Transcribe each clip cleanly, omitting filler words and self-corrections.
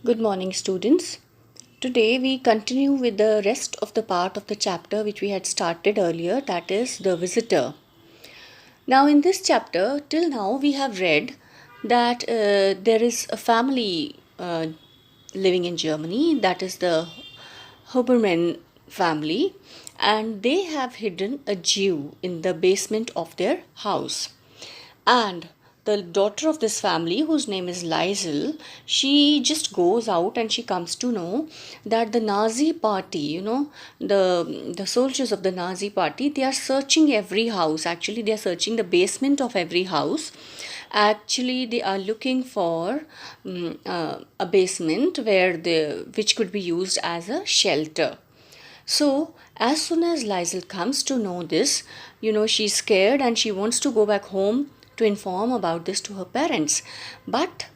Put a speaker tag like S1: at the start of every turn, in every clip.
S1: Good morning, students. Today we continue with the rest of the part of the chapter which we had started earlier, that is the visitor. Now, in this chapter, till now we have read that there is a family living in Germany, that is the Huberman family, and they have hidden a Jew in the basement of their house. And the daughter of this family, whose name is Liesel, she just goes out and she comes to know that the Nazi party, the soldiers of the Nazi party, they are searching every house. Actually, they are searching the basement of every house. Actually, they are looking for a basement which could be used as a shelter. So, as soon as Liesel comes to know this, she's scared and she wants to go back home to inform about this to her parents. But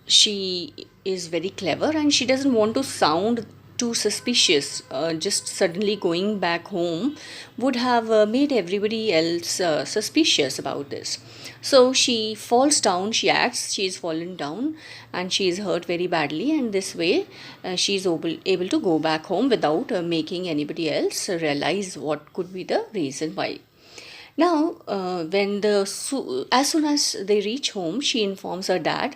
S1: she is very clever and she doesn't want to sound too suspicious. Just suddenly going back home would have made everybody else suspicious about this. So she falls down, she acts she's fallen down and she is hurt very badly, and this way she is able to go back home without making anybody else realize what could be the reason why. Now, as soon as they reach home, she informs her dad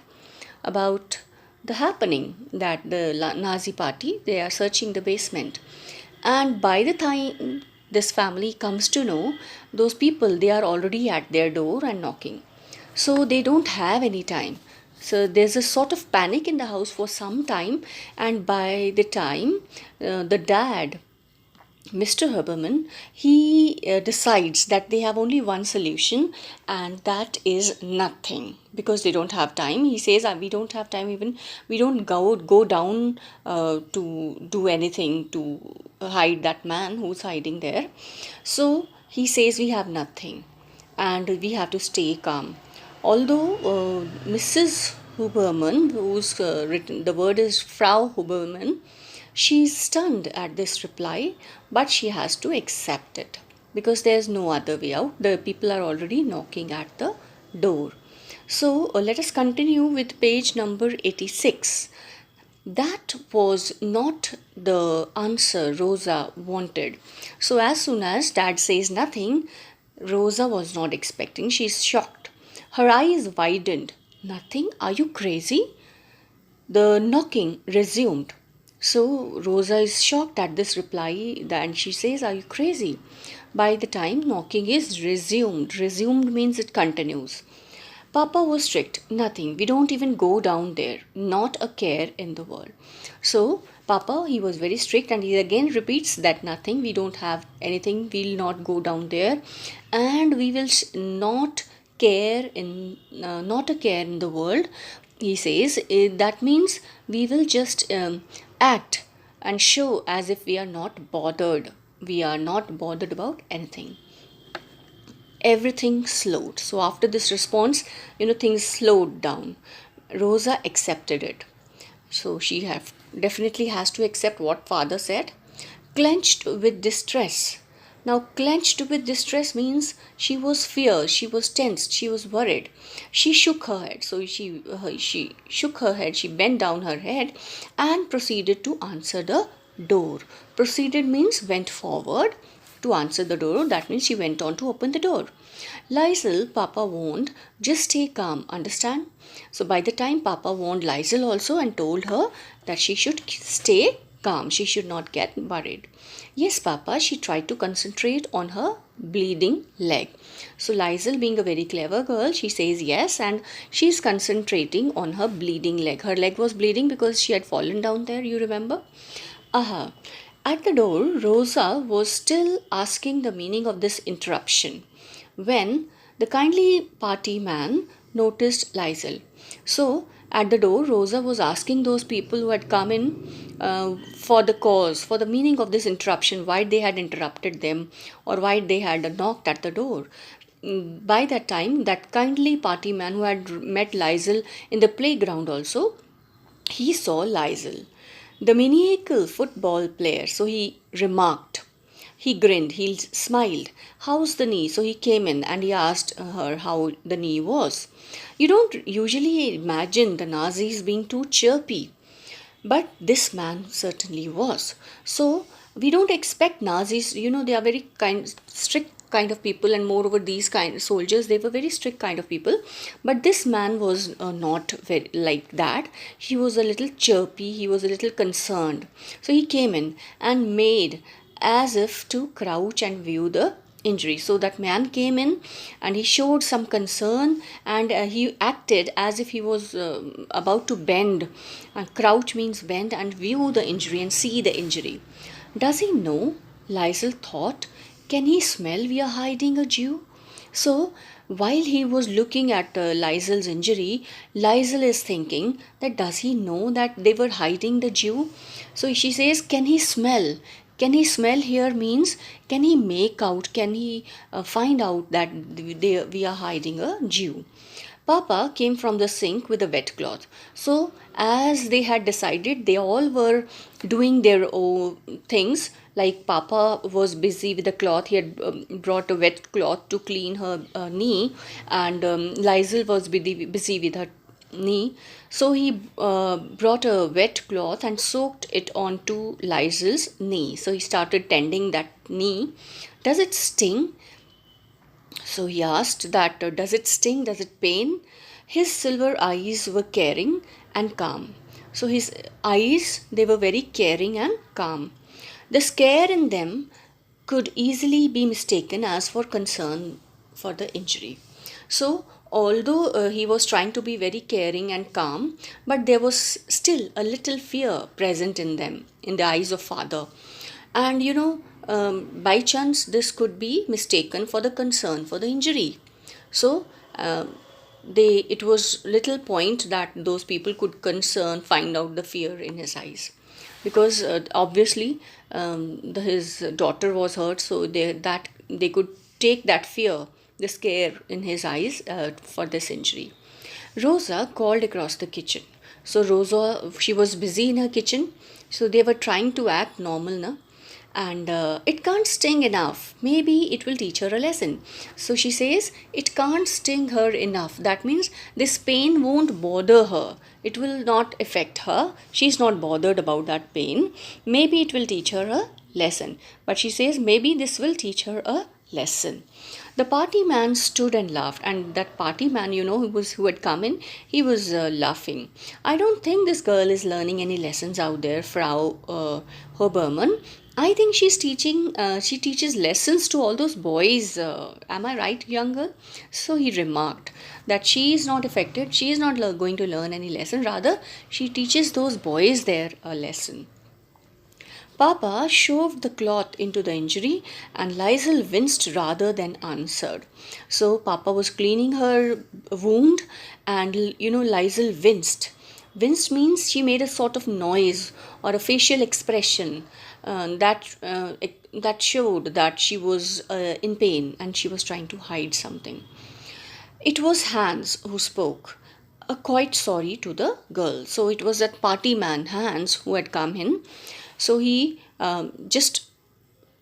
S1: about the happening, that the Nazi party, they are searching the basement. And by the time this family comes to know, those people, they are already at their door and knocking. So they don't have any time. So there's a sort of panic in the house for some time, and by the time the dad, Mr. Herberman, he decides that they have only one solution, and that is nothing, because they don't have time. He says, we don't have time, even we don't go down to do anything to hide that man who's hiding there. So he says we have nothing and we have to stay calm. Although Mrs. Huberman, who's written, the word is Frau Huberman, she's stunned at this reply, but she has to accept it because there's no other way out. The people are already knocking at the door. So let us continue with page number 86. That was not the answer Rosa wanted. So as soon as dad says nothing, Rosa was not expecting. She's shocked. Her eyes widened. Nothing? Are you crazy? The knocking resumed. So Rosa is shocked at this reply and she says, are you crazy? By the time knocking is resumed means it continues. Papa was strict. Nothing. We don't even go down there. Not a care in the world. So Papa, he was very strict, and he again repeats that nothing. We don't have anything. We'll not go down there, and we will not not a care in the world. He says that means we will just act and show as if we are not bothered. We are not bothered about anything. Everything slowed. So after this response, things slowed down. Rosa accepted it. So she definitely has to accept what father said. Clenched with distress. Now, clenched with distress means she was fierce, she was tensed, she was worried. She shook her head. So she shook her head, she bent down her head and proceeded to answer the door. Proceeded means went forward to answer the door. That means she went on to open the door. Liesel, Papa warned, just stay calm, understand? So by the time Papa warned Liesel also and told her that she should stay calm, she should not get worried. Yes, Papa, she tried to concentrate on her bleeding leg. So Liesel, being a very clever girl, she says yes, and she's concentrating on her bleeding leg. Her leg was bleeding because she had fallen down there, you remember? Aha. At the door, Rosa was still asking the meaning of this interruption when the kindly party man noticed Liesel. So, at the door, Rosa was asking those people who had come in for the cause, for the meaning of this interruption, why they had interrupted them or why they had knocked at the door. By that time, that kindly party man who had met Liesel in the playground also, he saw Liesel, the maniacal football player. So he remarked. He grinned, he smiled. How's the knee? So he came in and he asked her how the knee was. You don't usually imagine the Nazis being too chirpy, but this man certainly was. So we don't expect Nazis, they are very strict kind of people, and moreover, these kind of soldiers, they were very strict kind of people. But this man was not very like that. He was a little chirpy, he was a little concerned. So he came in and made as if to crouch and view the injury. So that man came in and he showed some concern, and he acted as if he was about to bend. Crouch means bend and view the injury and see the injury. Does he know? Liesel thought. Can he smell we are hiding a Jew? So while he was looking at Liesel's injury, Liesel is thinking that does he know that they were hiding the Jew? So she says, can he smell? Can he smell here means can he make out, can he find out that we are hiding a Jew? Papa came from the sink with a wet cloth. So, as they had decided, they all were doing their own things. Like Papa was busy with the cloth, he had brought a wet cloth to clean her knee, and Liesel was busy with her knee. So he brought a wet cloth and soaked it onto Liesel's knee. So he started tending that knee. Does it sting? So he asked that, does it sting? Does it pain? His silver eyes were caring and calm. So his eyes, they were very caring and calm. The scare in them could easily be mistaken as for concern for the injury. So although he was trying to be very caring and calm, but there was still a little fear present in them, in the eyes of father. And by chance this could be mistaken for the concern for the injury. So it was little point that those people could find out the fear in his eyes, because obviously his daughter was hurt, so they could take that fear, the scare in his eyes for this injury. Rosa called across the kitchen. So Rosa, she was busy in her kitchen, so they were trying to act normal now. And it can't sting enough. Maybe it will teach her a lesson. So she says it can't sting her enough. That means this pain won't bother her. It will not affect her. She's not bothered about that pain. Maybe it will teach her a lesson. But she says maybe this will teach her a lesson. The party man stood and laughed, and that party man, who had come in, he was laughing. I don't think this girl is learning any lessons out there, Frau Hoberman. I think she teaches lessons to all those boys. Am I right, young girl? So he remarked that she is not affected. She is not going to learn any lesson. Rather, she teaches those boys there a lesson. Papa shoved the cloth into the injury, and Liesel winced rather than answered. So Papa was cleaning her wound, and Liesel winced. Winced means she made a sort of noise or a facial expression that showed that she was in pain and she was trying to hide something. It was Hans who spoke, quite sorry to the girl. So it was that party man, Hans, who had come in. So he just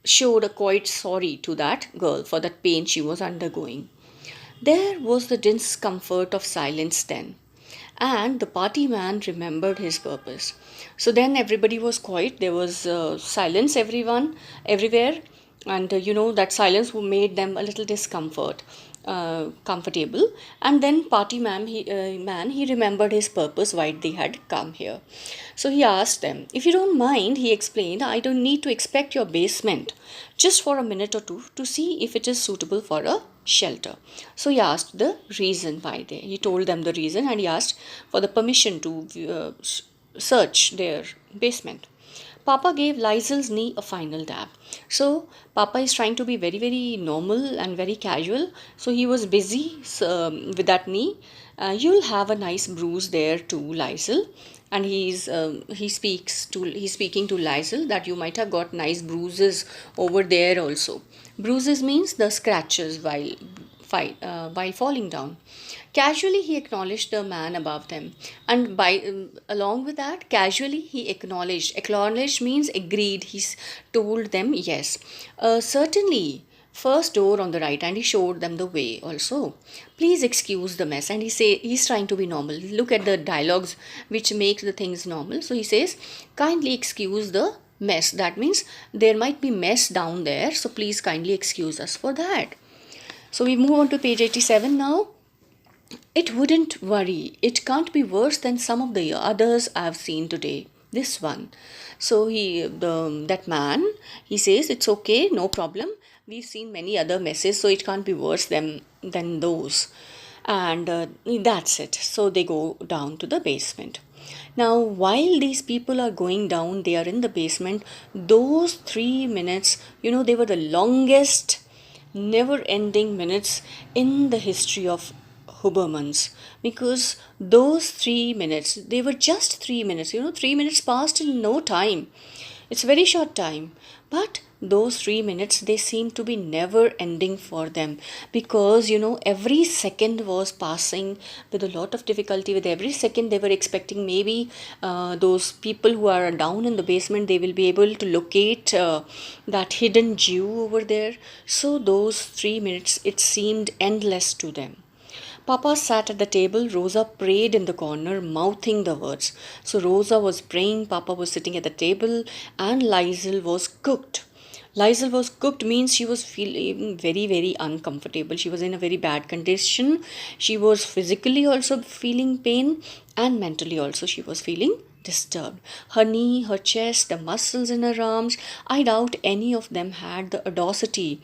S1: showed a quite sorry to that girl for that pain she was undergoing. There was the discomfort of silence then, and the party man remembered his purpose. So then everybody was quiet. There was silence, everywhere, and that silence made them a little comfortable. And then party man, he remembered his purpose, why they had come here. So he asked them, if you don't mind, he explained, I don't need to inspect your basement just for a minute or two to see if it is suitable for a shelter. So he asked the reason why he told them the reason, and he asked for the permission to search their basement. Papa gave Liesel's knee a final dab. So Papa is trying to be very, very normal and very casual. So he was busy with that knee. You'll have a nice bruise there too, Liesel. And he's speaking to Liesel that you might have got nice bruises over there also. Bruises means the scratches while falling down. Casually he acknowledged the man above them, and along with that, casually he acknowledged. Acknowledged means agreed. He told them yes, certainly, first door on the right, and he showed them the way also. Please excuse the mess. And he's trying to be normal. Look at the dialogues which makes the things normal. So he says, kindly excuse the mess. That means there might be mess down there. So please kindly excuse us for that. So we move on to page 87 now. It wouldn't worry. It can't be worse than some of the others I've seen today. This one. So that man, he says it's okay, no problem. We've seen many other messes, so it can't be worse than those. And that's it. So they go down to the basement. Now, while these people are going down, they are in the basement. Those 3 minutes, they were the longest, never ending minutes in the history of Hubermans, because those 3 minutes, they were just 3 minutes. 3 minutes passed in no time. It's a very short time, but those 3 minutes, they seem to be never ending for them, because every second was passing with a lot of difficulty. With every second, they were expecting maybe those people who are down in the basement, they will be able to locate that hidden Jew over there. So those 3 minutes, it seemed endless to them. Papa sat at the table. Rosa prayed in the corner, mouthing the words. So Rosa was praying, Papa was sitting at the table, and Liesel was cooked. Liesel was cooked means she was feeling very, very uncomfortable. She was in a very bad condition. She was physically also feeling pain, and mentally also she was feeling disturbed. Her knee, her chest, the muscles in her arms, I doubt any of them had the audacity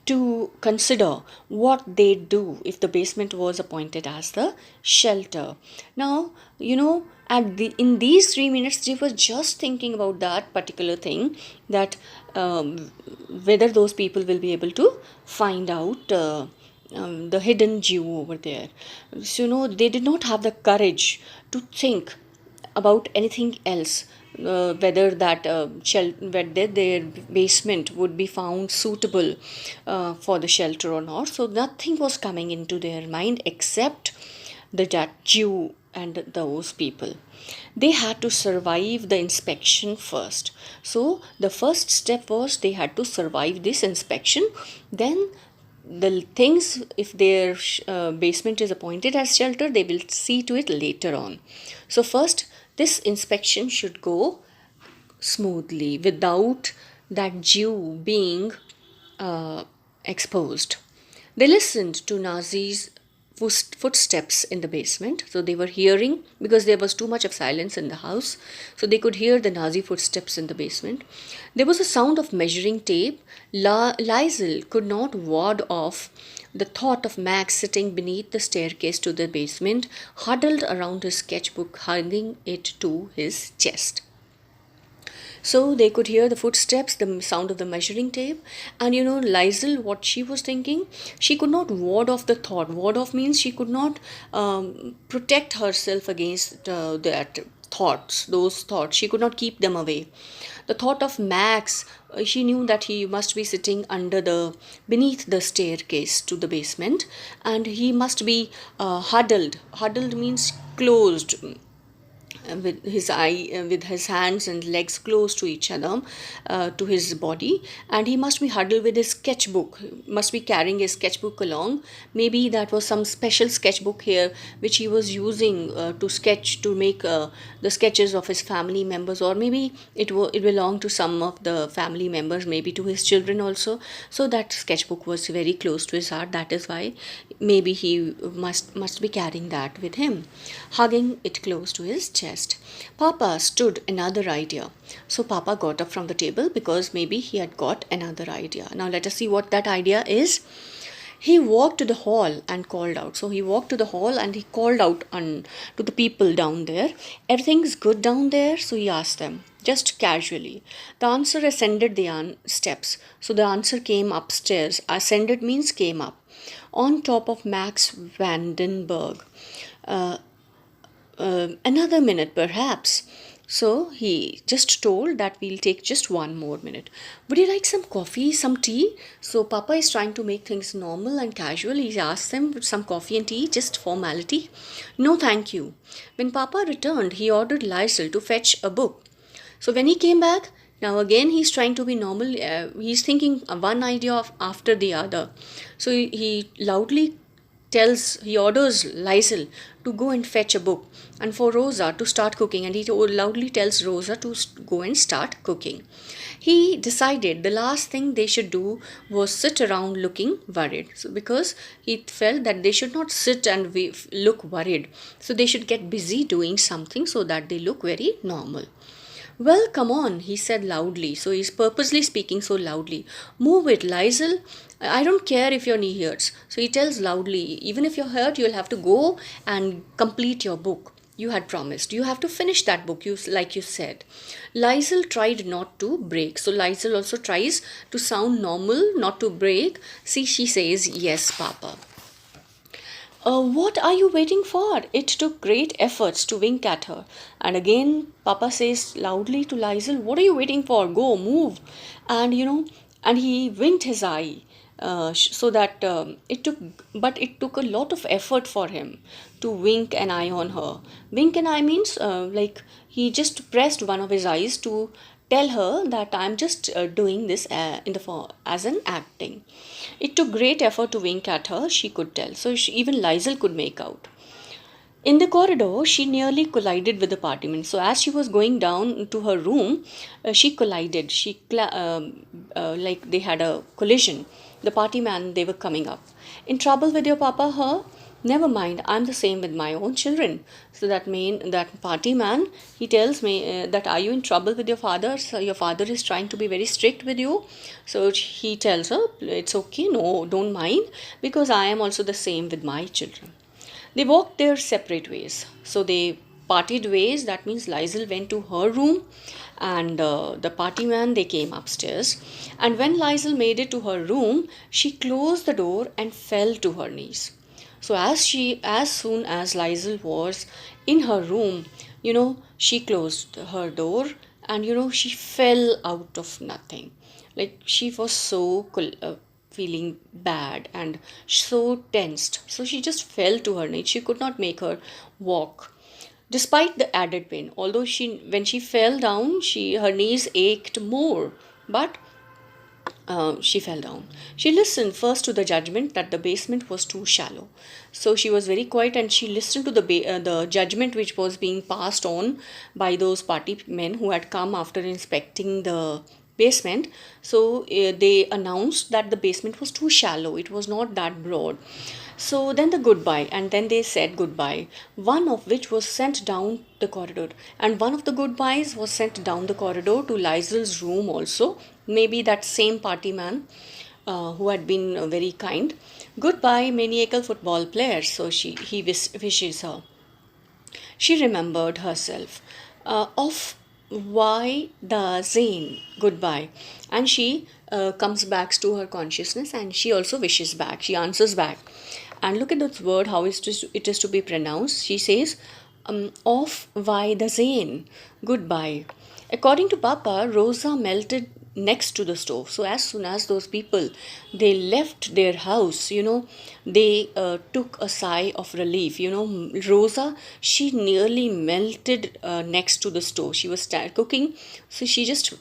S1: to consider what they'd do if the basement was appointed as the shelter. Now, in these 3 minutes, they were just thinking about that particular thing, that whether those people will be able to find out the hidden Jew over there. So, they did not have the courage to think about anything else, whether whether their basement would be found suitable for the shelter or not. So nothing was coming into their mind except that Jew and those people. They had to survive the inspection first. So the first step was they had to survive this inspection. Then the things, if their basement is appointed as shelter, they will see to it later on. So first, this inspection should go smoothly without that Jew being exposed. They listened to Nazi's footsteps in the basement. So they were hearing, because there was too much of silence in the house, so they could hear the Nazi footsteps in the basement. There was a sound of measuring tape. Liesel could not ward off the thought of Max sitting beneath the staircase to the basement, huddled around his sketchbook, hugging it to his chest. So they could hear the footsteps, the sound of the measuring tape. And Liesel, what she was thinking, she could not ward off the thought. Ward off means she could not protect herself against those thoughts. She could not keep them away. The thought of Max, she knew that he must be sitting beneath the staircase to the basement, and he must be huddled. Huddled means closed, with his hands and legs close to each other, to his body, and he must be huddled with his sketchbook, must be carrying his sketchbook along. Maybe that was some special sketchbook here which he was using to make the sketches of his family members, or maybe it belonged to some of the family members, maybe to his children also. So that sketchbook was very close to his heart. That is why maybe he must be carrying that with him, hugging it close to his chest. Papa stood another idea. So Papa got up from the table because maybe he had got another idea. Now let us see what that idea is. He walked to the hall and called out. So he walked to the hall and he called out to the people down there. Everything's good down there? So he asked them, just casually. The answer ascended the steps. So the answer came upstairs. Ascended means came up. On top of Max Vandenberg. Another minute perhaps. So he just told that we'll take just one more minute. Would you like some coffee, some tea? So Papa is trying to make things normal and casual. He asked them some coffee and tea, just formality. No, thank you. When Papa returned, he ordered Liesel to fetch a book. So when he came back, Now again, he's trying to be normal. He's thinking one idea of after the other. So he loudly he orders Liesel to go and fetch a book, and for Rosa to start cooking, and he loudly tells Rosa to go and start cooking. He decided the last thing they should do was sit around looking worried. So because he felt that they should not sit and look worried, so they should get busy doing something so that they look very normal. Well, come on, he said loudly. So he's purposely speaking so loudly. Move it, Liesel. I don't care if your knee hurts. So he tells loudly, even if you're hurt, you'll have to go and complete your book. You had promised. You have to finish that book, like you said. Liesel tried not to break. So Liesel also tries to sound normal, not to break. See, she says, yes, Papa. What are you waiting for? It took great efforts to wink at her. And again, Papa says loudly to Liesel, what are you waiting for? Go, move. And and he winked his eye. So that it took a lot of effort for him to wink an eye on her. Wink an eye means like he just pressed one of his eyes to tell her that I'm just doing this as an acting. It took great effort to wink at her, she could tell. So even Liesel could make out. In the corridor, she nearly collided with the partyman. So as she was going down to her room, she collided. Like they had a collision. The partyman, they were coming up. In trouble with your papa, her? Never mind, I'm the same with my own children. So that party man, he tells me that are you in trouble with your father? So your father is trying to be very strict with you. So he tells her, it's okay, no, don't mind, because I am also the same with my children. They walked their separate ways. So they parted ways. That means Liesel went to her room, and the party man, they came upstairs. And when Liesel made it to her room, she closed the door and fell to her knees. So as soon as Liesel was in her room, she closed her door, and she fell out of nothing. Like she was so feeling bad and so tensed. So she just fell to her knees. She could not make her walk. Despite the added pain, although when she fell down, her knees ached more, but she fell down. She listened first to the judgment that the basement was too shallow. So she was very quiet, and she listened to the judgment which was being passed on by those party men who had come after inspecting the basement. So they announced that the basement was too shallow. It was not that broad. So then the goodbye, and then they said goodbye, one of which was sent down the corridor. And one of the goodbyes was sent down the corridor to Liesel's room also. Maybe that same party man who had been very kind. Goodbye, maniacal football player. So he wishes her. She remembered herself of why the Zane goodbye, and she comes back to her consciousness, and she also wishes back. She answers back, and look at this word, how it is to be pronounced. She says, "Auf Wiedersehen, goodbye." According to Papa, Rosa melted next to the stove. So as soon as those people, they left their house, they took a sigh of relief. Rosa, she nearly melted next to the stove. She was cooking, so she just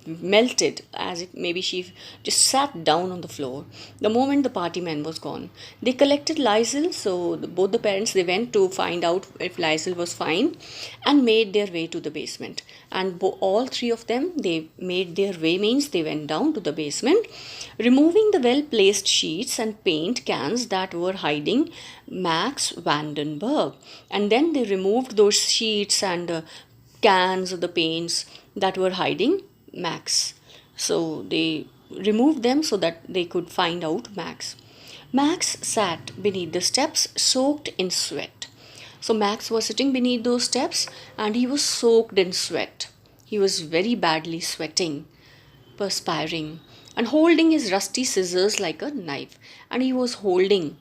S1: melted, as it maybe she just sat down on the floor the moment the party man was gone. They collected Liesel, so both the parents, they went to find out if Liesel was fine, and made their way to the basement. And all three of them, they made their way, means they went down to the basement, removing the well placed sheets and paint cans that were hiding Max Vandenberg. And then they removed those sheets and cans of the paints that were hiding Max. So they removed them so that they could find out Max. Max sat beneath the steps, soaked in sweat. So Max was sitting beneath those steps, and he was soaked in sweat. He was very badly sweating, perspiring, and holding his rusty scissors like a knife. And he was holding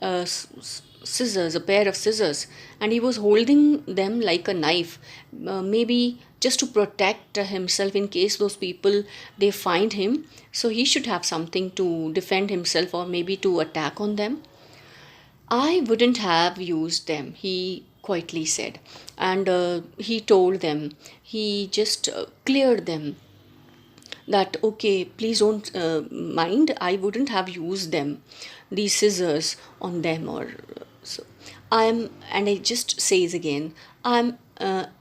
S1: scissors, a pair of scissors, and he was holding them like a knife, maybe just to protect himself in case those people, they find him. So he should have something to defend himself, or maybe to attack on them. I wouldn't have used them, he quietly said. And he told them, he just cleared them that, okay, please don't mind, I wouldn't have used them, these scissors on them, or so. And it just says again,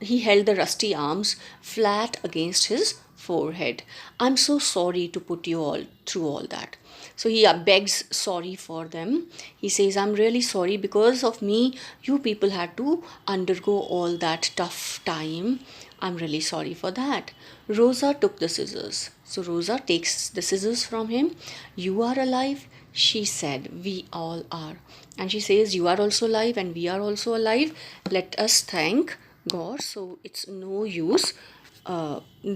S1: he held the rusty arms flat against his forehead. I'm so sorry to put you all through all that. So he begs sorry for them. He says, I'm really sorry, because of me you people had to undergo all that tough time. I'm really sorry for that. Rosa took the scissors. So Rosa takes the scissors from him. You are alive? She said, we all are. And she says, you are also alive and we are also alive. Let us thank God. So it's no use.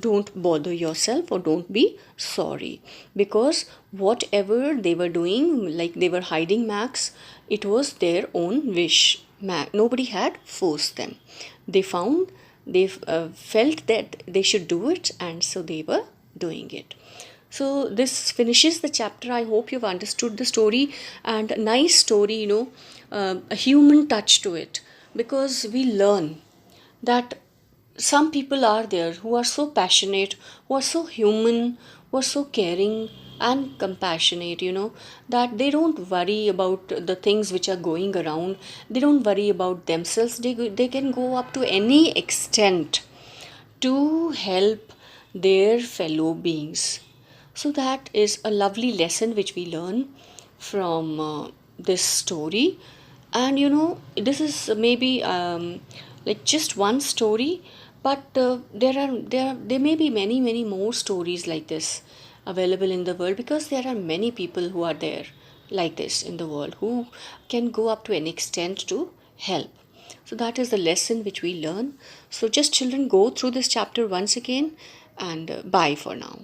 S1: Don't bother yourself, or don't be sorry, because whatever they were doing, like they were hiding Max, it was their own wish. Nobody had forced them. They found, they felt that they should do it, and so they were doing it. So this finishes the chapter. I hope you've understood the story, and a nice story, a human touch to it, because we learn that some people are there who are so passionate, who are so human, who are so caring and compassionate, that they don't worry about the things which are going around. They don't worry about themselves. They can go up to any extent to help their fellow beings. So that is a lovely lesson which we learn from this story. And this is maybe like just one story, but there may be many more stories like this available in the world, because there are many people who are there like this in the world, who can go up to an extent to help. So that is the lesson which we learn. So just children, go through this chapter once again, and bye for now.